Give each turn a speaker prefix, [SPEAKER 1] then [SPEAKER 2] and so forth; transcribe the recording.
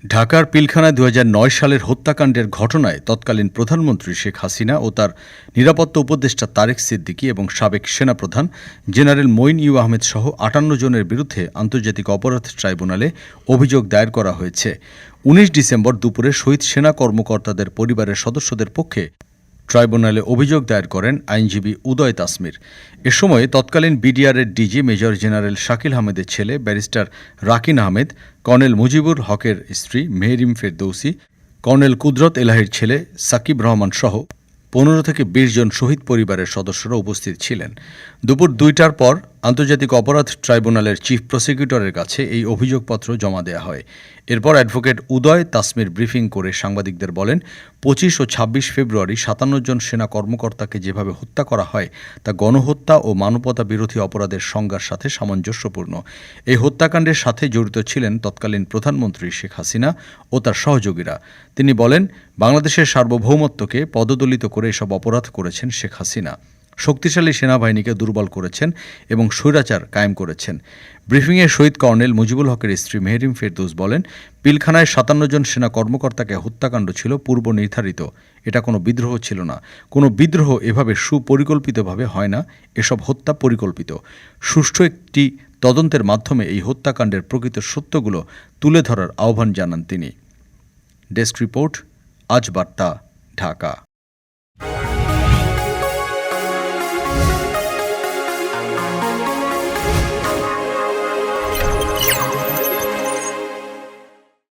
[SPEAKER 1] ঢাকার পিলখানায় ২০০৯ সালের হত্যাকাণ্ডের ঘটনায় তৎকালীন প্রধানমন্ত্রী শেখ হাসিনা ও তার নিরাপত্তা উপদেষ্টা তারেক সিদ্দিকী এবং সাবেক সেনাপ্রধান জেনারেল মঈন ইউ আহমেদ সহ ৫৮ জনের বিরুদ্ধে আন্তর্জাতিক অপরাধ ট্রাইব্যুনালে অভিযোগ দায়ের করা হয়েছে। ১৯ ডিসেম্বর দুপুরে শহীদ সেনা কর্মকর্তাদের পরিবারের সদস্যদের পক্ষে ট্রাইব্যুনালে অভিযোগ দায়ের করেন আইনজীবী উদয় তাসমির। এ সময় তৎকালীন বিডিআরের ডিজি মেজর জেনারেল শাকিল আহমেদের ছেলে ব্যারিস্টার রাকিন আহমেদ, কর্নেল মুজিবুর হকের স্ত্রী মেহরিম ফেরদৌসী, কর্নেল কুদরত এলাহির ছেলে সাকিব রহমান সহ ১৫ থেকে ২০ জন শহীদ পরিবারের সদস্যরা উপস্থিত ছিলেন। দুপুর ২টার পর আন্তর্জাতিক অপরাধ ট্রাইব্যুনালের চিফ প্রসিকিউটরের কাছে এই অভিযোগপত্র জমা দেওয়া হয়। এরপর অ্যাডভোকেট উদয় তাসমির ব্রিফিং করে সাংবাদিকদের বলেন, ২৫ ও ২৬ ফেব্রুয়ারি ৫৭ জন সেনা কর্মকর্তাকে যেভাবে হত্যা করা হয় তা গণহত্যা ও মানবতা বিরোধী অপরাধের সংজ্ঞার সাথে সামঞ্জস্যপূর্ণ। এই হত্যাকাণ্ডের সাথে জড়িত ছিলেন তৎকালীন প্রধানমন্ত্রী শেখ হাসিনা ও তার সহযোগীরা। তিনি বলেন, বাংলাদেশের সার্বভৌমত্বকে পদদলিত করে এসব অপরাধ করেছেন শেখ হাসিনা। শক্তিশালী সেনাবাহিনীকে দুর্বল করেছেন এবং স্বৈরাচার কায়েম করেছেন। ব্রিফিংয়ে শহীদ কর্নেল মুজিবুল হকের স্ত্রী মেহরিম ফেরদৌস বলেন, পিলখানায় ৫৭ জন সেনা কর্মকর্তাকে হত্যাকাণ্ড ছিল পূর্ব নির্ধারিত। এটা কোনো বিদ্রোহ ছিল না। কোনো বিদ্রোহ এভাবে সুপরিকল্পিতভাবে হয় না। এসব হত্যা পরিকল্পিত। সুষ্ঠু একটি তদন্তের মাধ্যমে এই হত্যাকাণ্ডের প্রকৃত সত্যগুলো তুলে ধরার আহ্বান জানান তিনি। ডেস্ক রিপোর্ট, আজ বার্তা, ঢাকা।